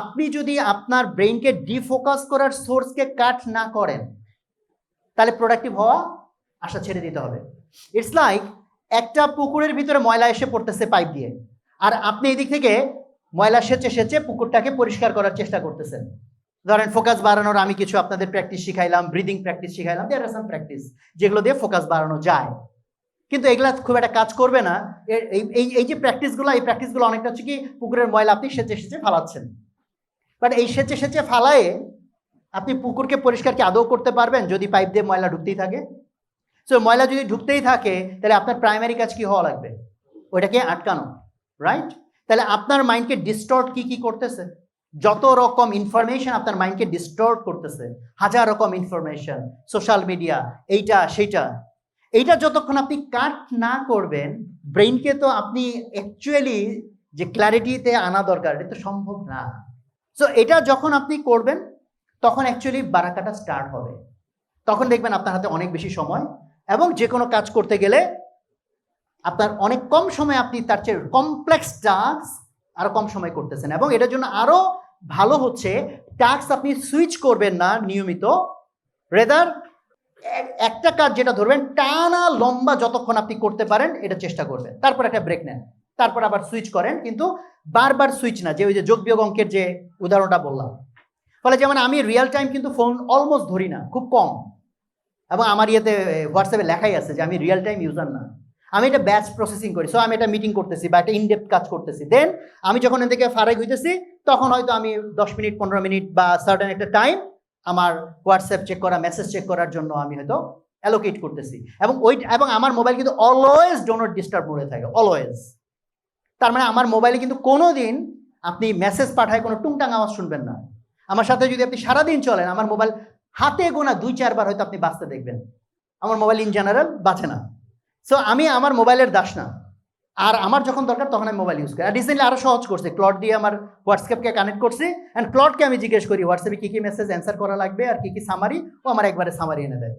আপনি যদি আপনার ব্রেইনকে ডিফোকাস করার সোর্সকে কাট না করেন, তাহলে প্রোডাক্টিভ হওয়া আশা ছেড়ে দিতে হবে। ইটস লাইক একটা পুকুরের ভিতরে ময়লা এসে পড়তেছে পাইপ দিয়ে, আর আপনি এদিক থেকে ময়লা সেচে সেচে পুকুরটাকে পরিষ্কার করার চেষ্টা করতেছেন। ধরেন ফোকাস বাড়ানোর আমি কিছু আপনাদের প্র্যাকটিস শিখাইলাম, ব্রিদিং প্র্যাকটিস শিখাইলাম, দেয়ার আর সাম প্র্যাকটিস যেগুলো দিয়ে ফোকাস বাড়ানো যায়, কিন্তু এগুলা খুব একটা কাজ করবে না। এই যে প্র্যাকটিসগুলো, এই প্র্যাকটিসগুলো অনেকটা হচ্ছে কি, পুকুরের ময়লা আপনি সেচে সেচে ফালাচ্ছেন। বাট এই সেচে সেচে ফালায়ে আপনি পুকুরকে পরিষ্কার কি আদৌ করতে পারবেন যদি পাইপ দিয়ে ময়লা ঢুকতেই থাকে? সো ময়লা যদি ঢুকতেই থাকে, তাহলে আপনার প্রাইমারি কাজ কি হওয়া লাগবে, ওইটাকে আটকানো, রাইট? তাহলে আপনার মাইন্ডকে ডিস্টর্ট কি করতেছে, যত রকম ইনফরমেশন আপনার মাইন্ডকে ডিস্টর্ট করতেছে, হাজার রকম ইনফরমেশন, সোশ্যাল মিডিয়া, এইটা সেইটা, এইটা যতক্ষণ আপনি কাট না করবেন, ব্রেইনকে তো আপনি অ্যাকচুয়ালি যে ক্ল্যারিটিতে আনা দরকার, এটা তো সম্ভব না। সো এটা যখন আপনি করবেন, তখন অ্যাকচুয়ালি বারাকাটা স্টার্ট হবে। তখন দেখবেন আপনার হাতে অনেক বেশি সময়, এবং যে কোনো কাজ করতে গেলে আপনার অনেক কম সময়, আপনি তার চেয়ে কমপ্লেক্স টাস্ক আরো কম সময় করতেছেন। এবং এটার জন্য আরো ভালো হচ্ছে, টাস্ক আপনি সুইচ করবেন না নিয়মিত, রেদার একটা কাজ যেটা ধরবেন টানা লম্বা যতক্ষণ আপনি করতে পারেন এটা চেষ্টা করবেন, তারপর একটা ব্রেক নেন, তারপর আবার সুইচ করেন, কিন্তু বারবার সুইচ না। যে ওই যে যোগ বিয়োগ অঙ্কের যে উদাহরণটা বললাম, ফলে যেমন আমি রিয়েল টাইম কিন্তু ফোন অলমোস্ট ধরি না, খুব কম, এবং আমার হোয়াটসঅ্যাপে লেখাই আছে যে আমি রিয়েল টাইম ইউজার না, আমি এটা ব্যাচ প্রসেসিং করি। সো আমি এটা মিটিং করতেছি বা একটা ইনডেপথ কাজ করতেছি, দেন আমি যখন এর থেকে ফারাক হইতেছি, তখন হয়তো আমি 10 মিনিট 15 মিনিট বা সার্টেন একটা টাইম আমার হোয়াটসঅ্যাপ চেক করা, মেসেজ চেক করার জন্য আমি হয়তো অ্যালোকেট করতেছি। এবং আমার মোবাইল কিন্তু অলওয়েজ ডো নট ডিস্টার্ব মোডে থাকে, অলওয়েজ। তার মানে আমার মোবাইলে কিন্তু কোনো দিন আপনি মেসেজ পাঠায় কোনো টুংটাং আওয়াজ শুনবেন না। আমার সাথে যদি আপনি সারাদিন চলেন, আমার মোবাইল হাতে গোনা 2-4 বার হয়তো আপনি বাঁচতে দেখবেন, আমার মোবাইল ইন জেনারেল বাঁচে না। সো আমি আমার মোবাইলের দাস না, আর আমার যখন দরকার তখন আমি মোবাইল ইউজ করি। আর রিসেন্টলি আরও সহজ করছে, ক্লড দিয়ে আমার হোয়াটসঅ্যাপকে কানেক্ট করছি, অ্যান্ড ক্লডকে আমি জিজ্ঞেস করি হোয়াটসঅ্যাপে কী কী মেসেজ অ্যান্সার করা লাগবে আর কী কী সামারি, ও আমার একবারে সামারি এনে দেয়।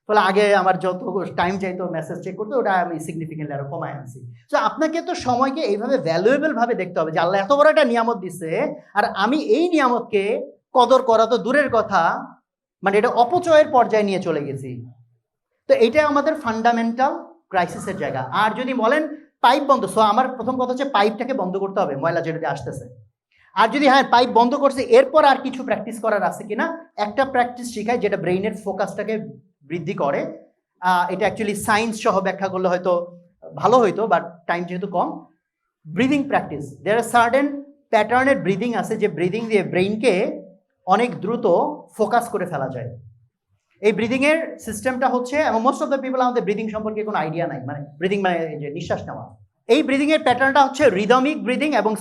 ফলে আগে আমার যত টাইম চাইতো মেসেজ চেক করতে, ওটা আমি সিগনিফিকেন্টলি আরও কমায় আনছি। সো আপনাকে তো সময়কে এইভাবে ভ্যালুয়েবলভাবে দেখতে হবে যে আল্লাহ এত বড় একটা নিয়ামত দিচ্ছে, আর আমি এই নিয়ামতকে কদর করা তো দূরের কথা, মানে এটা অপচয়ের পর্যায়ে নিয়ে চলে গেছি। তো এইটা আমাদের ফান্ডামেন্টাল ক্রাইসিসের জায়গা। আর যদি বলেন পাইপ বন্ধ, সো আমার প্রথম কথা হচ্ছে পাইপটাকে বন্ধ করতে হবে, ময়লা যেটা আসতেছে। আর যদি হ্যাঁ পাইপ বন্ধ করছে, এরপর আর কিছু প্র্যাকটিস করার আছে কিনা, একটা প্র্যাকটিস শেখায় যেটা ব্রেইনের ফোকাসটাকে বৃদ্ধি করে। এটা অ্যাকচুয়ালি সায়েন্স সহ ব্যাখ্যা করলে হয়তো ভালো হইতো, বাট টাইম যেহেতু কম। Breathing practice, there are certain প্যাটার্নের ব্রিদিং আছে, যে ব্রিদিং দিয়ে ব্রেইনকে অনেক দ্রুত ফোকাস করে ফেলা যায়। এই ব্রিদিংয়ের সিস্টেমটা হচ্ছে, এবং মোস্ট অফ দ্য পিপল আমাদের ব্রিদিং সম্পর্কে কোনো আইডিয়া নাই, মানে ব্রিদিং মানে যে নিঃশ্বাস নেওয়া। এই ব্রিদিংয়ের প্যাটার্নটা হচ্ছে রিদমিক ব্রিদিং এবং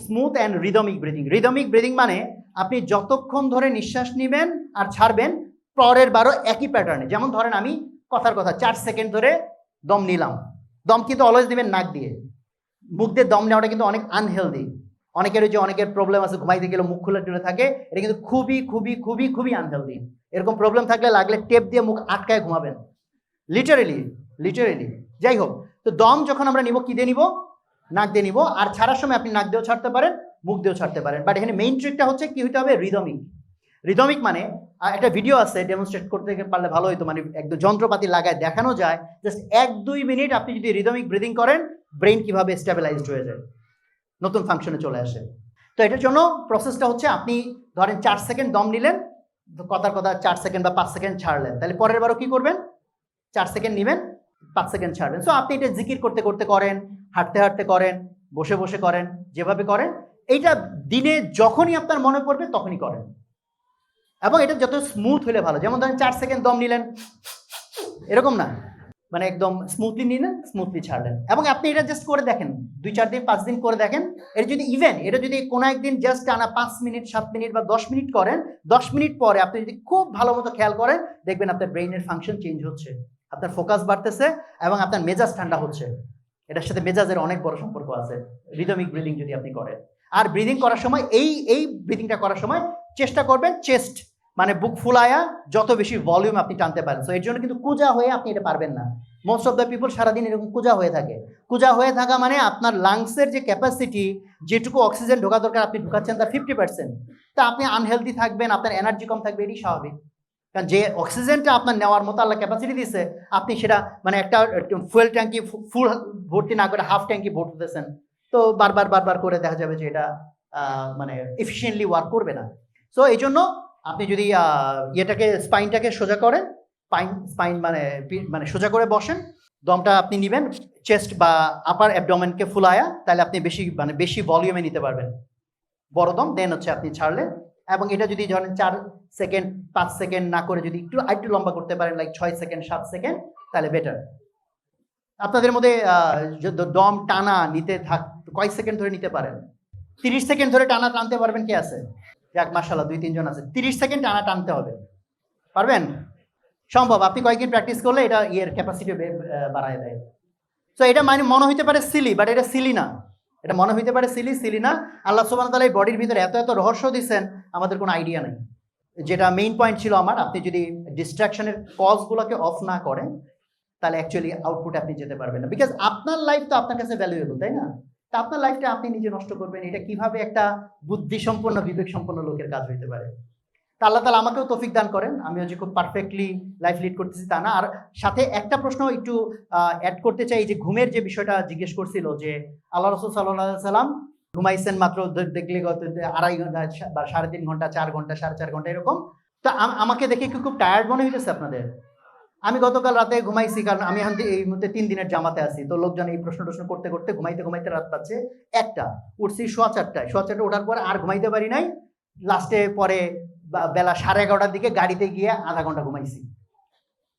smooth and rhythmic breathing. Rhythmic breathing মানে আপনি যতক্ষণ ধরে নিঃশ্বাস নেবেন আর ছাড়বেন পরের বারও একই প্যাটার্নে। যেমন ধরেন আমি কথার কথা 4 সেকেন্ড ধরে দম নিলাম, দম কিন্তু অলওয়েজ নেবেন নাক দিয়ে। মুখ দিয়ে দম নেওয়াটা কিন্তু অনেক আনহেলদি। অনেকের প্রবলেম আছে, ঘুমাইতে গেলে মুখ খুলে টুলে থাকে, এটা কিন্তু খুবই খুবই খুবই খুবই আনহেলদি। এরকম প্রবলেম থাকলে লাগলে টেপ দিয়ে মুখ আটকায় ঘুমাবেন, লিটারেলি। যাই হোক, তো দম যখন আমরা নিব কি দিয়ে নিব? নাক দিয়ে নিব। আর ছাড়ার সময় আপনি নাক দিয়েও ছাড়তে পারেন, মুখ দিয়েও ছাড়তে পারেন। বাট এখানে মেইন ট্রিকটা হচ্ছে কি হতে হবে? রিদমিক মানে একটা ভিডিও আছে, ডেমনস্ট্রেট করতে পারলে ভালো হতো, মানে একদম যন্ত্রপাতি লাগায় দেখানো যায়। জাস্ট 1-2 মিনিট আপনি যদি রিদমিক ব্রিদিং করেন, ব্রেইন কিভাবে স্টেবিলাইজড হয়ে যায়, নতুন ফাংশনে চলে আসে। তো এটার জন্য প্রসেসটা হচ্ছে, আপনি ধরেন 4 সেকেন্ড দম নিলেন, কথার কথা 4 সেকেন্ড বা 5 সেকেন্ড ছাড়লেন, তাহলে পরের বারও কি করবেন? 4 সেকেন্ড নেবেন, 5 সেকেন্ড ছাড়বেন। সো আপনি এটা জিকির করতে করতে করেন, হাঁটতে হাঁটতে করেন, বসে বসে করেন, যেভাবে করেন, এইটা দিনে যখনই আপনার মনে পড়বে তখনই করেন। এবং এটা যত স্মুথ হলে ভালো। যেমন ধরেন 4 সেকেন্ড দম নিলেন, এরকম না, মানে একদম স্মুথলি নিলেন, স্মুথলি ছাড়লেন। এবং আপনি এটা জাস্ট করে দেখেন, 2-4 দিন 5 দিন করে দেখেন। এটা যদি কোনো একদিন জাস্ট টানা 5 মিনিট 7 মিনিট বা 10 মিনিট করেন, 10 মিনিট পরে আপনি যদি খুব ভালো মতো খেয়াল করেন, দেখবেন আপনার ব্রেইনের ফাংশন চেঞ্জ হচ্ছে, আপনার ফোকাস বাড়তেছে এবং আপনার মেজাজ ঠান্ডা হচ্ছে। এটার সাথে মেজাজের অনেক বড় সম্পর্ক আছে, রিদমিক ব্রিদিং যদি আপনি করেন। আর ব্রিদিং করার সময় এই ব্রিদিংটা করার সময় চেষ্টা করবেন চেস্ট মানে বুক ফুলায়া যত বেশি ভলিউম আপনি টানতে পারেন। সো এর জন্য কিন্তু কুজা হয়ে আপনি এটা পারবেন না। মোস্ট অফ দ্য পিপল সারাদিন এরকম কুজা হয়ে থাকে। কুজা হয়ে থাকা মানে আপনার লাংসের যে ক্যাপাসিটি, যেটুকু অক্সিজেন ঢোকা দরকার আপনি ঢোকাচ্ছেন তার 50%। তা আপনি আনহেলদি থাকবেন, আপনার এনার্জি কম থাকবে, এটাই স্বাভাবিক। কারণ যে অক্সিজেনটা আপনার নেওয়ার মতো আল্লাহ ক্যাপাসিটি দিচ্ছে, আপনি সেটা মানে একটা ফুয়েল ট্যাঙ্কি ফুল ভর্তি না করে হাফ ট্যাঙ্কি ভর্তি দিতেছেন, তো বারবার করে দেখা যাবে যে এটা মানে এফিসিয়েন্টলি ওয়ার্ক করবে না। সো এই জন্য আপনি যদি স্পাইনটাকে সোজা করেন, স্পাইন মানে সোজা করে বসেন, দমটা আপনি নেবেন চেস্ট বা আপার অ্যাবডোমেনকে ফুলায়া, তাহলে আপনি বেশি ভলিউমে নিতে পারবেন বড় দম। দেন হচ্ছে আপনি ছাড়লেন। এবং এটা যদি ধরেন 4 সেকেন্ড 5 সেকেন্ড না করে যদি একটু লম্বা করতে পারেন, লাইক 6 সেকেন্ড 7 সেকেন্ড, তাহলে বেটার। আপনাদের মধ্যে দম টানা নিতে কয় সেকেন্ড ধরে নিতে পারেন? 30 সেকেন্ড ধরে টানা টানতে পারবেন কে আছে? যাক মাশাআল্লাহ, 2-3 জন আছে। 30 সেকেন্ড টানা টানতে হবে, পারবেন? সম্ভব। আপনি কয়েকদিন প্র্যাকটিস করলে এটা ক্যাপাসিটি বাড়ায় দেয়। সো এটা মনে হইতে পারে সিলি, বাট এটা সিলি না। এটা মনে হইতে পারে সিলি না। আল্লাহ সুবহানাহু ওয়া তাআলা এই বডির ভিতরে এত রহস্য দিচ্ছেন, আমাদের কোনো আইডিয়া নেই। যেটা মেইন পয়েন্ট ছিল আমার, আপনি যদি ডিস্ট্রাকশনের কজগুলোকে অফ না করেন, তাহলে অ্যাকচুয়ালি আউটপুট আপনি যেতে পারবেন না। বিকজ আপনার লাইফ তো আপনার কাছে ভ্যালুয়েবল, তাই না? তা আপনার লাইফটা আপনি নিজে নষ্ট করবেন, এটা কিভাবে একটা বুদ্ধিসম্পন্ন বিবেক সম্পন্ন লোকের কাজ হইতে পারে? তা আল্লাহ তাআলা আমাকেও তৌফিক দান করেন, আমিও যে খুব পারফেক্টলি লাইফ লিড করতেছি তা না। আর সাথে একটা প্রশ্ন একটু অ্যাড করতে চাই, যে ঘুমের যে বিষয়টা জিজ্ঞেস করছিল, যে আল্লাহ রাসূল সাল্লাল্লাহু আলাইহি সাল্লাম ঘুমাইছেন মাত্র দেখলে 2.5 ঘন্টা বা 3.5 ঘন্টা, 4 ঘন্টা, 4.5 ঘন্টা এরকম। তো আমাকে দেখে কি খুব টায়ার্ড মনে হইতেছে আপনাদের? আমি গতকাল রাতে ঘুমাইছি, কারণ আমি এখন এই মুহূর্তে 3 দিনের জামাতে আছি। তো লোকজন এই প্রশ্ন করতে করতে ঘুমাইতে রাত পাচ্ছে 1টা, উঠছি 4:15টায়। 4:15টায় ওঠার পরে আর ঘুমাইতে পারি নাই। লাস্টে পরে বেলা 11:30টার দিকে গাড়িতে গিয়ে আধা ঘন্টা ঘুমাইছি।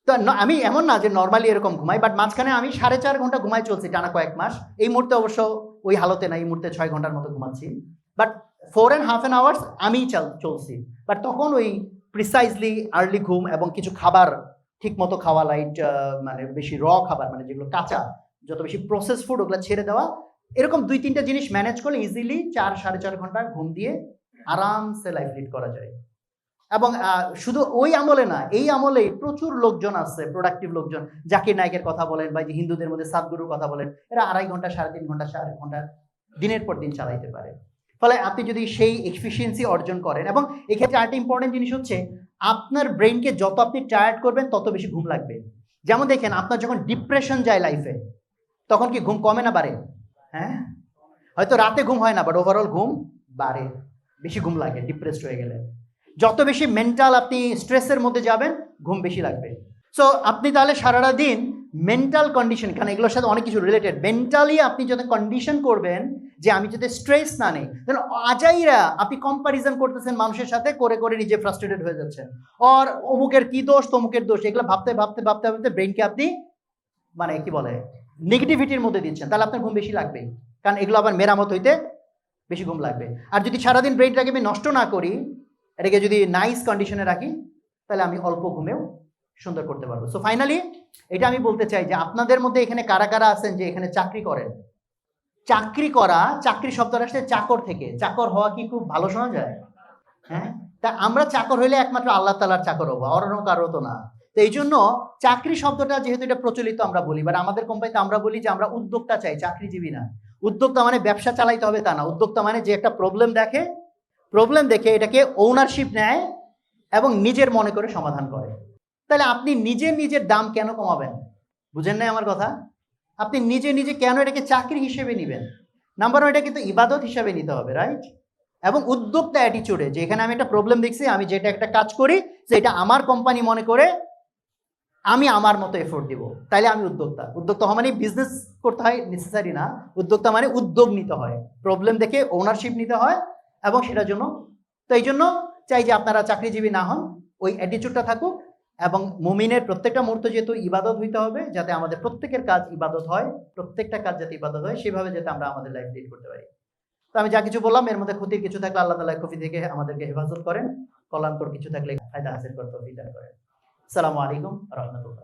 তো আমি এমন না যে নর্মালি এরকম ঘুমাই, বাট মাঝখানে আমি 4.5 ঘন্টা ঘুমাই চলছি টানা কয়েক মাস। এই মুহূর্তে অবশ্য ওই হালতে না, এই মুহূর্তে 6 ঘন্টার মতো ঘুমাচ্ছি। বাট 4.5 আওয়ার্স আমি চলছি। বাট তখন ওই প্রিসাইজলি আর্লি ঘুম এবং কিছু খাবার ঠিক মতো খাওয়া, লাইট মানে বেশি খাবার, মানে যেগুলো কাঁচা, যত বেশি প্রসেস ফুড ওগুলো ছেড়ে দেওয়া, এরকম 2-3টা জিনিস ম্যানেজ করলে ইজিলি 4-4.5 ঘন্টা ঘুম দিয়ে আরামসে লাইফ লিড করা যায়। এবং শুধু ওই আমলে না, এই আমলে প্রচুর লোকজন আছে, প্রোডাক্টিভ লোকজন। জাকির নায়কের কথা বলেন বা যে হিন্দুদের মধ্যে সাদগুরুর কথা বলেন, এরা 2.5 ঘন্টা 3.5 ঘন্টা 4 ঘন্টা দিনের পর দিন চালাইতে পারে। ফলে আপনি যদি সেই এফিসিয়েন্সি অর্জন করেন, এবং এক্ষেত্রে আরেকটা ইম্পর্টেন্ট জিনিস হচ্ছে, আপনার ব্রেইনকে যত আপনি টায়ার্ড করবেন তত বেশি ঘুম লাগবে। যেমন দেখেন, আপনার যখন ডিপ্রেশন যায় লাইফে, তখন কি ঘুম কমে না বাড়ে? হ্যাঁ, হয়তো রাতে ঘুম হয় না, বাট ওভারঅল ঘুম বাড়ে, বেশি ঘুম লাগে ডিপ্রেসড হয়ে গেলে। যত বেশি মেন্টাল আপনি স্ট্রেসের মধ্যে যাবেন, ঘুম বেশি লাগবে। সো আপনি তাহলে সারাটা দিন মেন্টাল কন্ডিশন, কারণ এগুলোর সাথে অনেক কিছু রিলেটেড, মেন্টালি আপনি যত কন্ডিশন করবেন যে আমি যদি স্ট্রেস না নেই, তাহলে আজাইরা আপনি কম্পারিজন করতেছেন মানুষের সাথে, করে করে নিজে ফ্রাস্ট্রেটেড হয়ে যাচ্ছেন। আর অমুকের কি দোষ, তমুকের দোষ, এগুলো ভাবতে ভাবতে ভাবতে ভাবতে ব্রেনকে আপনি মানে কি বলে নেগেটিভিটির মধ্যে দিচ্ছেন, তাহলে আপনার ঘুম বেশি লাগবে, কারণ এগুলো আবার মেরামত হইতে বেশি ঘুম লাগবে। আর যদি সারাদিন ব্রেনটাকে আমি নষ্ট না করি, এটাকে যদি নাইস কন্ডিশনে রাখি, তাহলে আমি অল্প ঘুমেও সুন্দর করতে পারবো। সো ফাইনালি এটা আমি বলতে চাই যে আপনাদের মধ্যে এখানে কারা কারা আছেন যে এখানে চাকরি করেন? চাকরি করা, চাকরি শব্দটা আসলে চাকর থেকে, চাকর হওয়া কি খুব ভালো শোনা যায়? হ্যাঁ, তা আমরা চাকর হইলে একমাত্র আল্লাহ তাআলার চাকর হবো, অন্য কারো তো না। তো এই জন্য চাকরি শব্দটা যেহেতু এটা প্রচলিত আমরা বলি, বাট আমাদের কোম্পানিতে আমরা বলি যে আমরা উদ্যোক্তা চাই, চাকরিজীবী না। উদ্যোক্তা মানে ব্যবসা চালাইতে হবে তা না। উদ্যোক্তা মানে যে একটা প্রবলেম দেখে, প্রবলেম দেখে এটাকে ওনারশিপ নেয় এবং নিজের মনে করে সমাধান করে। তাহলে আপনি নিজের দাম কেন কমাবেন? বুঝেন নাই আমার কথা? আপনি নিজে কেন এটাকে চাকরি হিসেবে নেবেন? নাম্বার ওয়ান, এটা কিন্তু ইবাদত হিসাবে নিতে হবে, রাইট? এবং উদ্যোক্তা অ্যাটিচিউডে, যে এখানে আমি একটা প্রবলেম দেখছি, আমি যেটা একটা কাজ করি যে এটা আমার কোম্পানি মনে করে আমি আমার মতো এফোর্ট দিব, তাইলে আমি উদ্যোক্তা। উদ্যোক্তা হওয়া মানে বিজনেস করতে হয় নেসেসারি না। উদ্যোক্তা মানে উদ্যোগ নিতে হয়, প্রবলেম দেখে ওনারশিপ নিতে হয় এবং সেটার জন্য। তো এই জন্য চাই যে আপনারা চাকরিজীবী না হন, ওই অ্যাটিচিউডটা থাকুক। এবং মুমিনের প্রত্যেকটা মুহূর্ত যেহেতু ইবাদত হইতে হবে, যাতে আমাদের প্রত্যেকের কাজ ইবাদত হয়, প্রত্যেকটা কাজ যাতে ইবাদত হয়, সেভাবে যাতে আমরা আমাদের লাইফ লিড করতে পারি। তো আমি যা কিছু বললাম এর মধ্যে ক্ষতির কিছু থাকলে আল্লাহ তাআলা ক্ষতি থেকে আমাদেরকে হেফাজত করেন, কল্যাণকর কিছু থাকলে ফায়দা হাসিল করতে তৌফিক দান করেন। আসসালামু আলাইকুম ওয়া রাহমাতুল্লাহ।